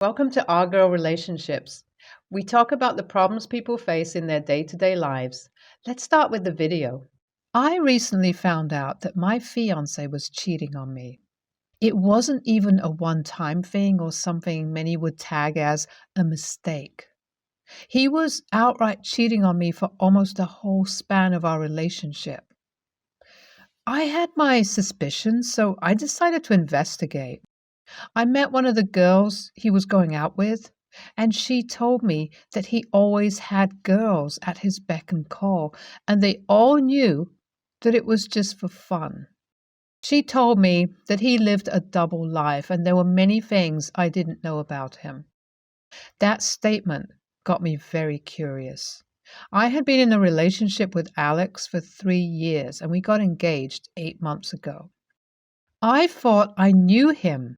Welcome to Our Girl Relationships. We talk about the problems people face in their day to day lives. Let's start with the video. I recently found out that my fiance was cheating on me. It wasn't even a one time thing or something many would tag as a mistake. He was outright cheating on me for almost the whole span of our relationship. I had my suspicions, so I decided to investigate. I met one of the girls he was going out with, and she told me that he always had girls at his beck and call, and they all knew that it was just for fun. She told me that he lived a double life, and there were many things I didn't know about him. That statement got me very curious. I had been in a relationship with Alex for 3 years, and we got engaged 8 months ago. I thought I knew him.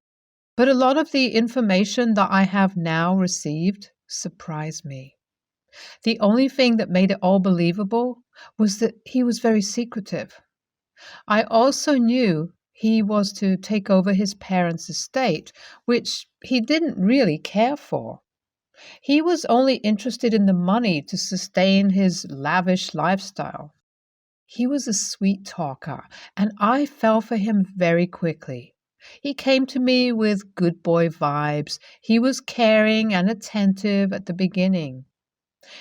But a lot of the information that I have now received surprised me. The only thing that made it all believable was that he was very secretive. I also knew he was to take over his parents' estate, which he didn't really care for. He was only interested in the money to sustain his lavish lifestyle. He was a sweet talker, and I fell for him very quickly. He came to me with good boy vibes. He was caring and attentive at the beginning.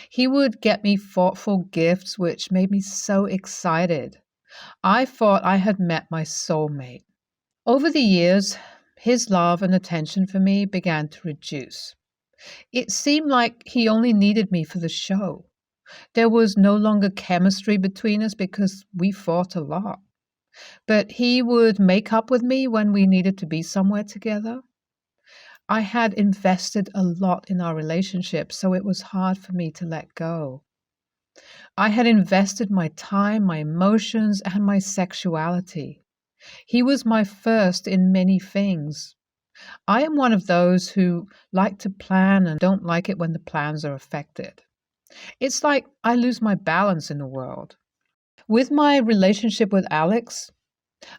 He would get me thoughtful gifts, which made me so excited. I thought I had met my soulmate. Over the years, his love and attention for me began to reduce. It seemed like he only needed me for the show. There was no longer chemistry between us because we fought a lot. But he would make up with me when we needed to be somewhere together. I had invested a lot in our relationship, so it was hard for me to let go. I had invested my time, my emotions, and my sexuality. He was my first in many things. I am one of those who like to plan and don't like it when the plans are affected. It's like I lose my balance in the world. With my relationship with Alex,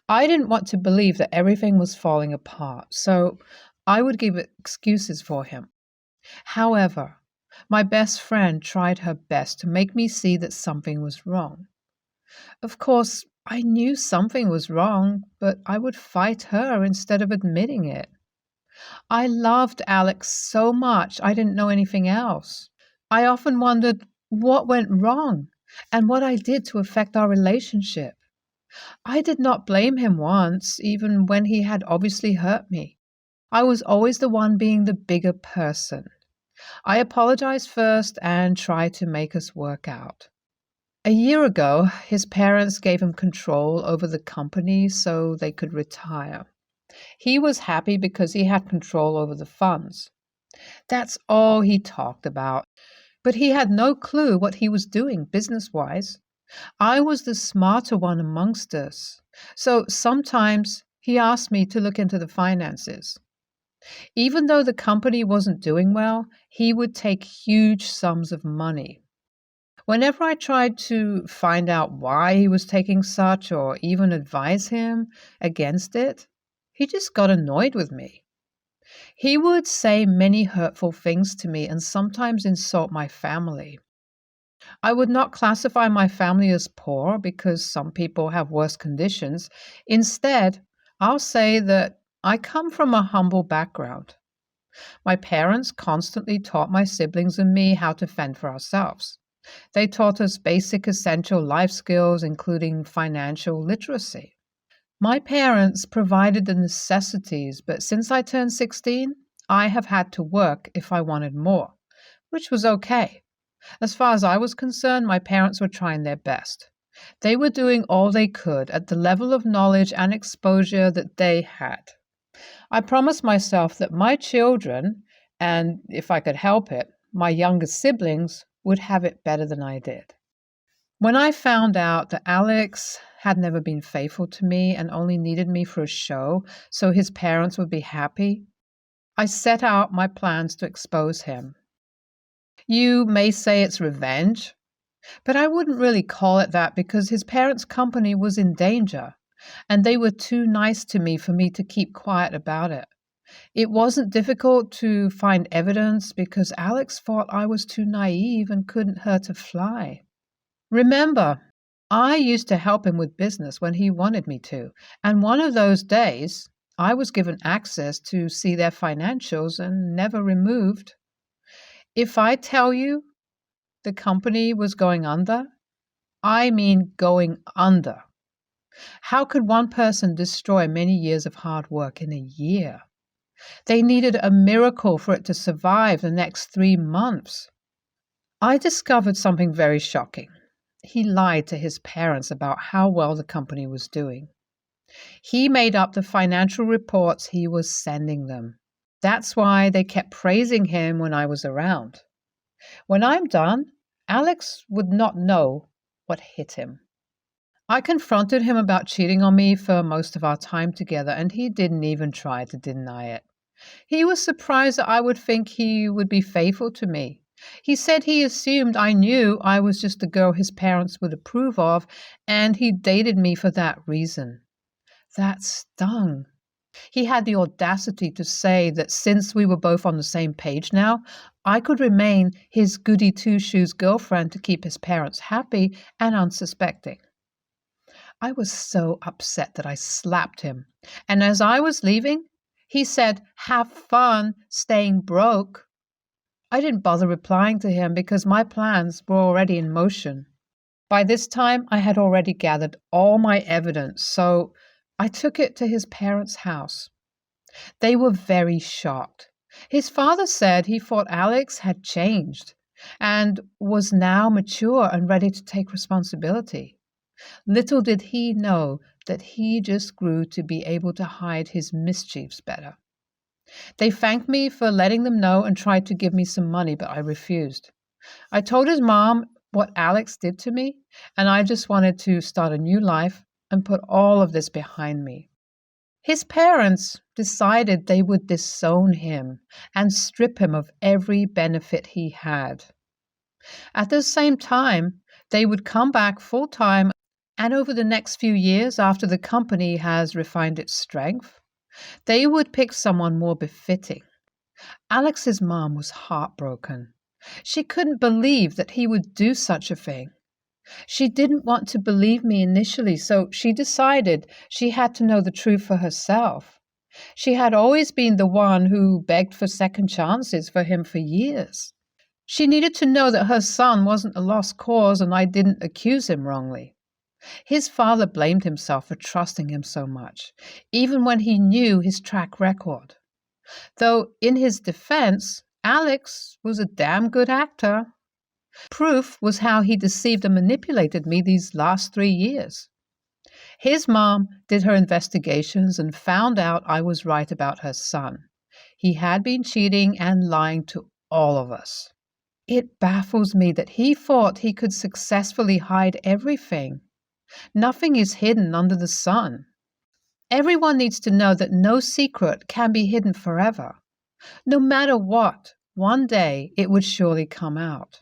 I didn't want to believe that everything was falling apart, so I would give excuses for him. However, my best friend tried her best to make me see that something was wrong. Of course, I knew something was wrong, but I would fight her instead of admitting it. I loved Alex so much I didn't know anything else. I often wondered what went wrong and what I did to affect our relationship. I did not blame him once, even when he had obviously hurt me. I was always the one being the bigger person. I apologized first and tried to make us work out. A year ago, his parents gave him control over the company so they could retire. He was happy because he had control over the funds. That's all he talked about. But he had no clue what he was doing business-wise. I was the smarter one amongst us. So sometimes he asked me to look into the finances. Even though the company wasn't doing well, he would take huge sums of money. Whenever I tried to find out why he was taking such or even advise him against it, he just got annoyed with me. He would say many hurtful things to me and sometimes insult my family. I would not classify my family as poor because some people have worse conditions. Instead, I'll say that I come from a humble background. My parents constantly taught my siblings and me how to fend for ourselves. They taught us basic essential life skills, including financial literacy. My parents provided the necessities, but since I turned 16, I have had to work if I wanted more, which was okay. As far as I was concerned, my parents were trying their best. They were doing all they could at the level of knowledge and exposure that they had. I promised myself that my children, and if I could help it, my younger siblings, would have it better than I did. When I found out that Alex had never been faithful to me and only needed me for a show so his parents would be happy, I set out my plans to expose him. You may say it's revenge, but I wouldn't really call it that because his parents' company was in danger, and they were too nice to me for me to keep quiet about it. It wasn't difficult to find evidence because Alex thought I was too naive and couldn't hurt a fly. Remember, I used to help him with business when he wanted me to, and one of those days I was given access to see their financials and never removed. If I tell you the company was going under, I mean going under. How could one person destroy many years of hard work in a year? They needed a miracle for it to survive the next 3 months. I discovered something very shocking. He lied to his parents about how well the company was doing. He made up the financial reports he was sending them. That's why they kept praising him when I was around. When I'm done, Alex would not know what hit him. I confronted him about cheating on me for most of our time together, and he didn't even try to deny it. He was surprised that I would think he would be faithful to me. He said he assumed I knew I was just the girl his parents would approve of, and he dated me for that reason. That stung. He had the audacity to say that since we were both on the same page now, I could remain his goody two-shoes girlfriend to keep his parents happy and unsuspecting. I was so upset that I slapped him, and as I was leaving, he said, "Have fun staying broke." I didn't bother replying to him because my plans were already in motion. By this time, I had already gathered all my evidence, so I took it to his parents' house. They were very shocked. His father said he thought Alex had changed and was now mature and ready to take responsibility. Little did he know that he just grew to be able to hide his mischiefs better. They thanked me for letting them know and tried to give me some money, but I refused. I told his mom what Alex did to me, and I just wanted to start a new life and put all of this behind me. His parents decided they would disown him and strip him of every benefit he had. At the same time, they would come back full-time, and over the next few years, after the company has refined its strength, they would pick someone more befitting. Alex's mom was heartbroken. She couldn't believe that he would do such a thing. She didn't want to believe me initially, so she decided she had to know the truth for herself. She had always been the one who begged for second chances for him for years. She needed to know that her son wasn't a lost cause and I didn't accuse him wrongly. His father blamed himself for trusting him so much, even when he knew his track record. Though, in his defense, Alex was a damn good actor. Proof was how he deceived and manipulated me these last 3 years. His mom did her investigations and found out I was right about her son. He had been cheating and lying to all of us. It baffles me that he thought he could successfully hide everything. Nothing is hidden under the sun. Everyone needs to know that no secret can be hidden forever. No matter what, one day it would surely come out.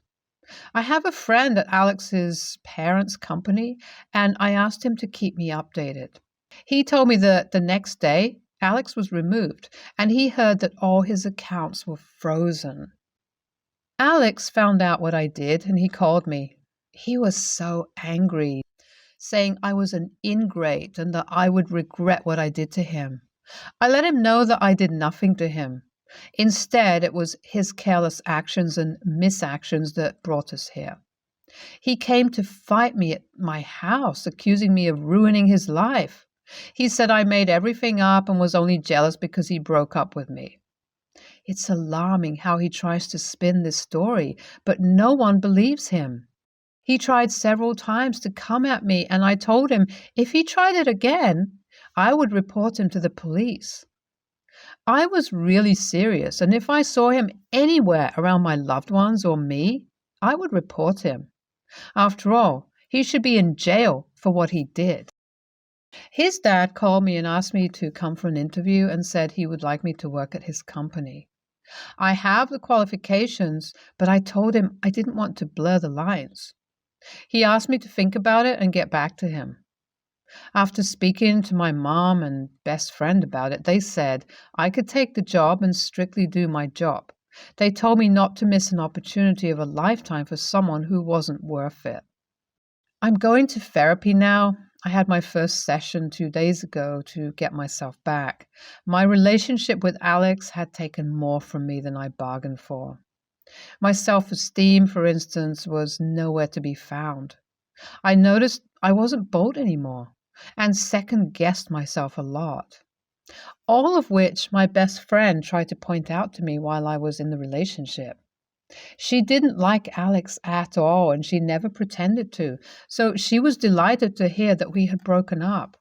I have a friend at Alex's parents' company, and I asked him to keep me updated. He told me that the next day, Alex was removed, and he heard that all his accounts were frozen. Alex found out what I did, and he called me. He was so angry, saying I was an ingrate and that I would regret what I did to him. I let him know that I did nothing to him. Instead, it was his careless actions and misactions that brought us here. He came to fight me at my house, accusing me of ruining his life. He said I made everything up and was only jealous because he broke up with me. It's alarming how he tries to spin this story, but no one believes him. He tried several times to come at me, and I told him if he tried it again, I would report him to the police. I was really serious, and if I saw him anywhere around my loved ones or me, I would report him. After all, he should be in jail for what he did. His dad called me and asked me to come for an interview and said he would like me to work at his company. I have the qualifications, but I told him I didn't want to blur the lines. He asked me to think about it and get back to him. After speaking to my mom and best friend about it, they said I could take the job and strictly do my job. They told me not to miss an opportunity of a lifetime for someone who wasn't worth it. I'm going to therapy now. I had my first session 2 days ago to get myself back. My relationship with Alex had taken more from me than I bargained for. My self esteem, for instance, was nowhere to be found. I noticed I wasn't bold anymore and second guessed myself a lot. All of which my best friend tried to point out to me while I was in the relationship. She didn't like Alex at all, and she never pretended to, so she was delighted to hear that we had broken up.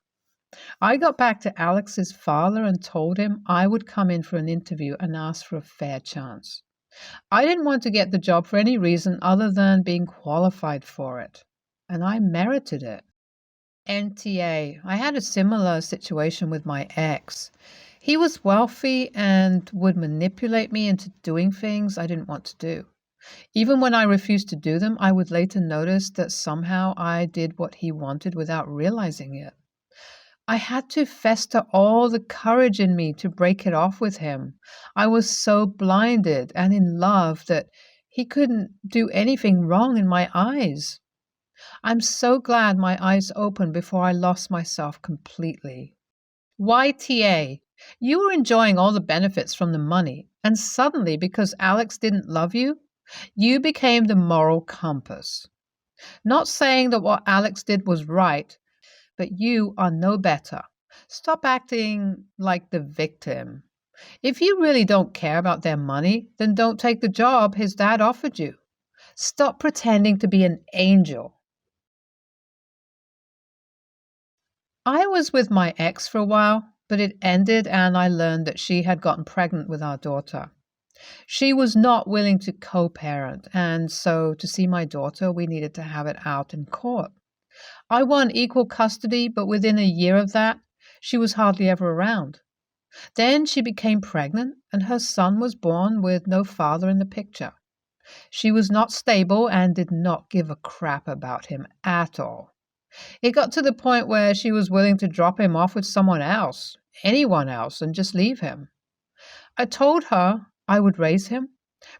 I got back to Alex's father and told him I would come in for an interview and ask for a fair chance. I didn't want to get the job for any reason other than being qualified for it, and I merited it. NTA. I had a similar situation with my ex. He was wealthy and would manipulate me into doing things I didn't want to do. Even when I refused to do them, I would later notice that somehow I did what he wanted without realizing it. I had to fester all the courage in me to break it off with him. I was so blinded and in love that he couldn't do anything wrong in my eyes. I'm so glad my eyes opened before I lost myself completely. YTA. You were enjoying all the benefits from the money, and suddenly, because Alex didn't love you, you became the moral compass. Not saying that what Alex did was right, but you are no better. Stop acting like the victim. If you really don't care about their money, then don't take the job his dad offered you. Stop pretending to be an angel. I was with my ex for a while, but it ended and I learned that she had gotten pregnant with our daughter. She was not willing to co-parent, and so to see my daughter, we needed to have it out in court. I won equal custody, but within a year of that, she was hardly ever around. Then she became pregnant, and her son was born with no father in the picture. She was not stable and did not give a crap about him at all. It got to the point where she was willing to drop him off with someone else, anyone else, and just leave him. I told her I would raise him,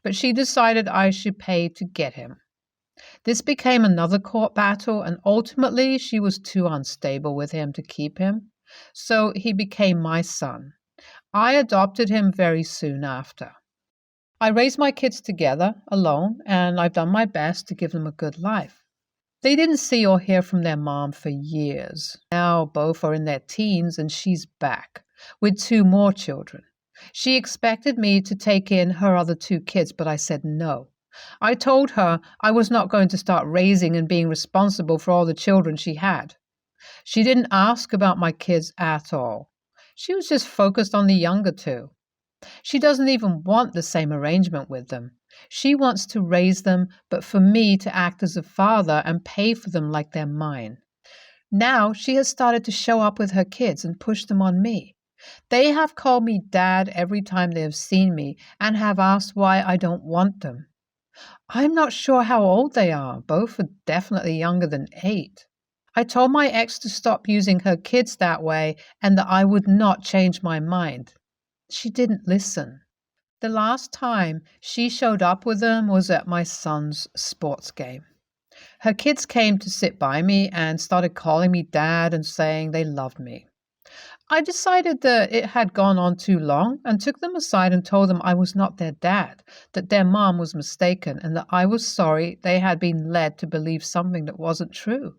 but she decided I should pay to get him. This became another court battle, and ultimately she was too unstable with him to keep him, so he became my son. I adopted him very soon after. I raised my kids together, alone, and I've done my best to give them a good life. They didn't see or hear from their mom for years. Now both are in their teens and she's back with 2 more children. She expected me to take in her other 2 kids, but I said no. I told her I was not going to start raising and being responsible for all the children she had. She didn't ask about my kids at all. She was just focused on the younger 2. She doesn't even want the same arrangement with them. She wants to raise them, but for me to act as a father and pay for them like they're mine. Now she has started to show up with her kids and push them on me. They have called me dad every time they have seen me and have asked why I don't want them. I'm not sure how old they are. Both are definitely younger than 8. I told my ex to stop using her kids that way and that I would not change my mind. She didn't listen. The last time she showed up with them was at my son's sports game. Her kids came to sit by me and started calling me dad and saying they loved me. I decided that it had gone on too long and took them aside and told them I was not their dad, that their mom was mistaken, and that I was sorry they had been led to believe something that wasn't true.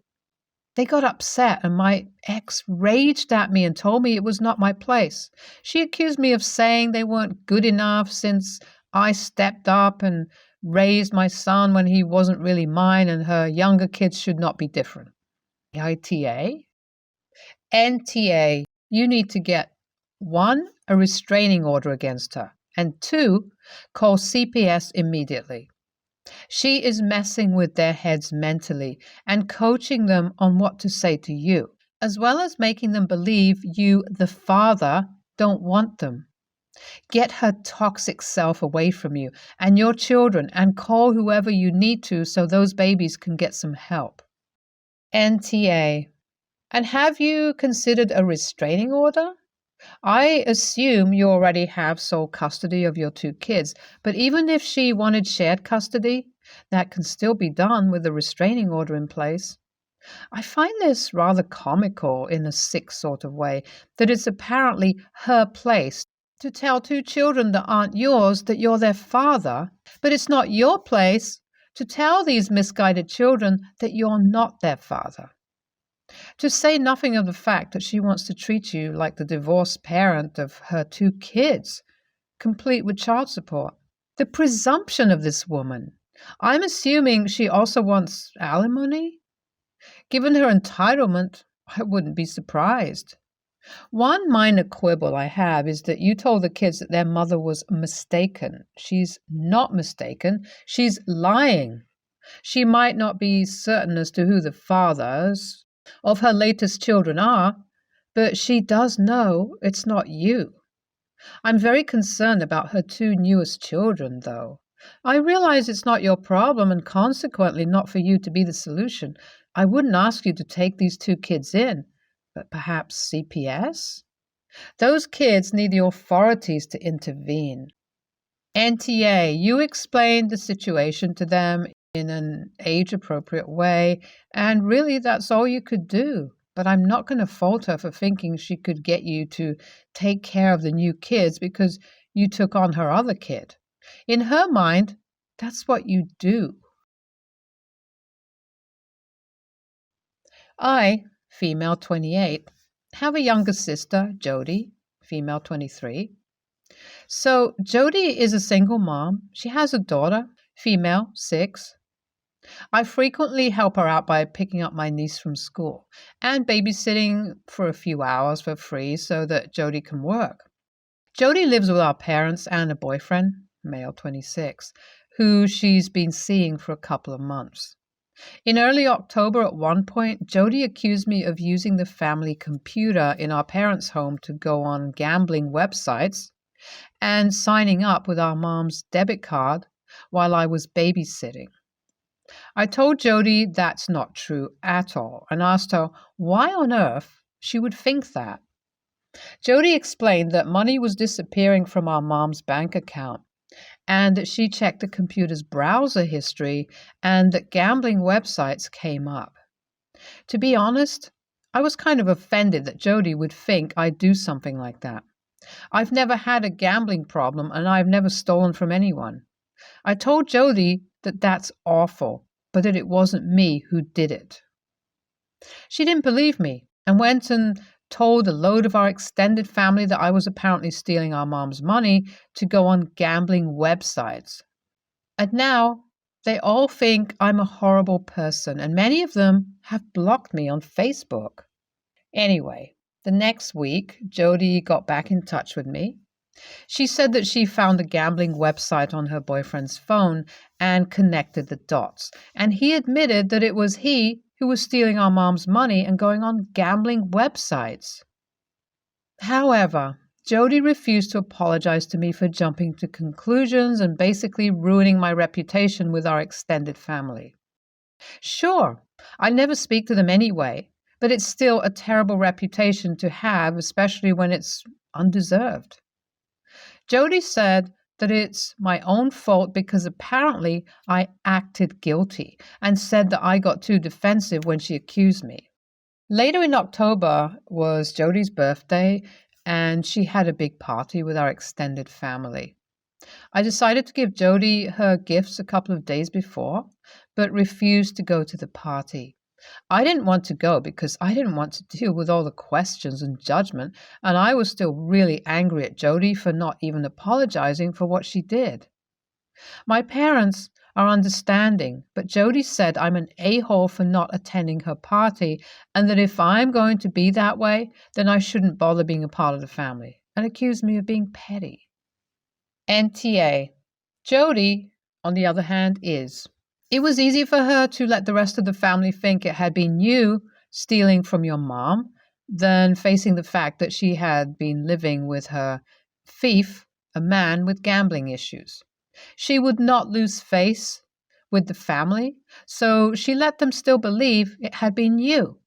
They got upset, and my ex raged at me and told me it was not my place. She accused me of saying they weren't good enough since I stepped up and raised my son when he wasn't really mine, and her younger kids should not be different. ITA? NTA. You need to get 1, a restraining order against her, and 2, call CPS immediately. She is messing with their heads mentally and coaching them on what to say to you, as well as making them believe you, the father, don't want them. Get her toxic self away from you and your children and call whoever you need to so those babies can get some help. NTA. And have you considered a restraining order? I assume you already have sole custody of your two kids, but even if she wanted shared custody, that can still be done with a restraining order in place. I find this rather comical in a sick sort of way, that it's apparently her place to tell two children that aren't yours that you're their father, but it's not your place to tell these misguided children that you're not their father. To say nothing of the fact that she wants to treat you like the divorced parent of her two kids, complete with child support. The presumption of this woman. I'm assuming she also wants alimony? Given her entitlement, I wouldn't be surprised. One minor quibble I have is that you told the kids that their mother was mistaken. She's not mistaken. She's lying. She might not be certain as to who the fathers of her latest children are, but she does know it's not you. I'm very concerned about her two newest children, though. I realize it's not your problem and consequently not for you to be the solution. I wouldn't ask you to take these two kids in, but perhaps CPS? Those kids need the authorities to intervene. NTA, you explained the situation to them in an age-appropriate way, and really that's all you could do. But I'm not going to fault her for thinking she could get you to take care of the new kids because you took on her other kid. In her mind, that's what you do. I, female 28, have a younger sister, Jody, female 23. So Jody is a single mom. She has a daughter, female 6. I frequently help her out by picking up my niece from school and babysitting for a few hours for free so that Jody can work. Jody lives with our parents and a boyfriend, male 26, who she's been seeing for a couple of months. In early October, at one point, Jody accused me of using the family computer in our parents' home to go on gambling websites and signing up with our mom's debit card while I was babysitting. I told Jody that's not true at all and asked her why on earth she would think that. Jody explained that money was disappearing from our mom's bank account and that she checked the computer's browser history and that gambling websites came up. To be honest, I was kind of offended that Jody would think I'd do something like that. I've never had a gambling problem and I've never stolen from anyone. I told Jody that that's awful, but that it wasn't me who did it. She didn't believe me and went and told a load of our extended family that I was apparently stealing our mom's money to go on gambling websites. And now they all think I'm a horrible person, and many of them have blocked me on Facebook. Anyway, the next week, Jody got back in touch with me. She said that she found a gambling website on her boyfriend's phone and connected the dots. And he admitted that it was he who was stealing our mom's money and going on gambling websites. However, Jody refused to apologize to me for jumping to conclusions and basically ruining my reputation with our extended family. Sure, I never speak to them anyway, but it's still a terrible reputation to have, especially when it's undeserved. Jody said that it's my own fault because apparently I acted guilty and said that I got too defensive when she accused me. Later in October was Jody's birthday, and she had a big party with our extended family. I decided to give Jody her gifts a couple of days before, but refused to go to the party. I didn't want to go because I didn't want to deal with all the questions and judgment, and I was still really angry at Jody for not even apologizing for what she did. My parents are understanding, but Jody said I'm an a-hole for not attending her party, and that if I'm going to be that way, then I shouldn't bother being a part of the family, and accused me of being petty. NTA. Jody, on the other hand, is. It was easy for her to let the rest of the family think it had been you stealing from your mom than facing the fact that she had been living with her thief, a man with gambling issues. She would not lose face with the family, so she let them still believe it had been you.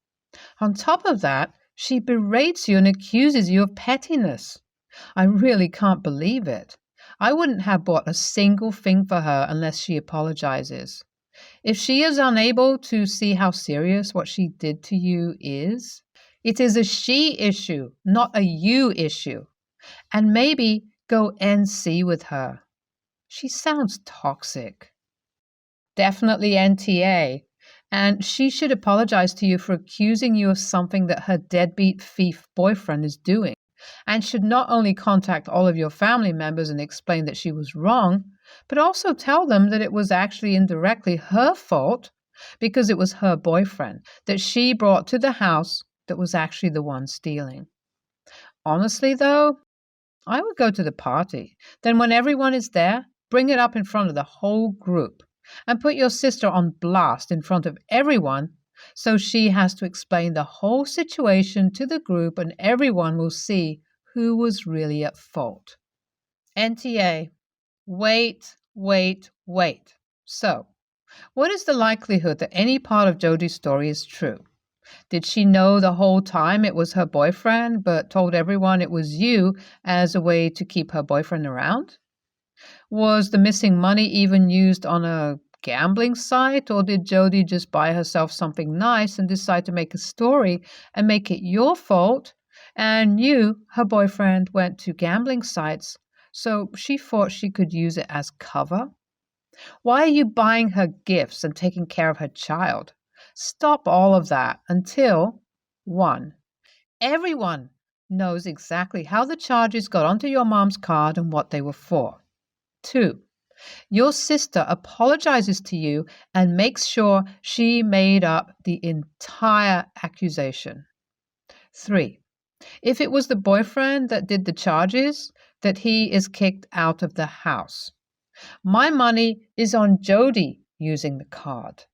On top of that, she berates you and accuses you of pettiness. I really can't believe it. I wouldn't have bought a single thing for her unless she apologizes. If she is unable to see how serious what she did to you is, it is a she issue, not a you issue. And maybe go NC with her. She sounds toxic. Definitely NTA. And she should apologize to you for accusing you of something that her deadbeat thief boyfriend is doing, and should not only contact all of your family members and explain that she was wrong, but also tell them that it was actually indirectly her fault because it was her boyfriend that she brought to the house that was actually the one stealing. Honestly, though, I would go to the party. Then, when everyone is there, bring it up in front of the whole group and put your sister on blast in front of everyone so she has to explain the whole situation to the group and everyone will see who was really at fault. NTA. Wait, wait, wait. So, what is the likelihood that any part of Jodi's story is true? Did she know the whole time it was her boyfriend, but told everyone it was you as a way to keep her boyfriend around? Was the missing money even used on a gambling site, or did Jodi just buy herself something nice and decide to make a story and make it your fault? And you, her boyfriend, went to gambling sites, so she thought she could use it as cover? Why are you buying her gifts and taking care of her child? Stop all of that until 1. Everyone knows exactly how the charges got onto your mom's card and what they were for. 2. Your sister apologizes to you and makes sure she made up the entire accusation. 3. If it was the boyfriend that did the charges, that he is kicked out of the house. My money is on Jodi using the card.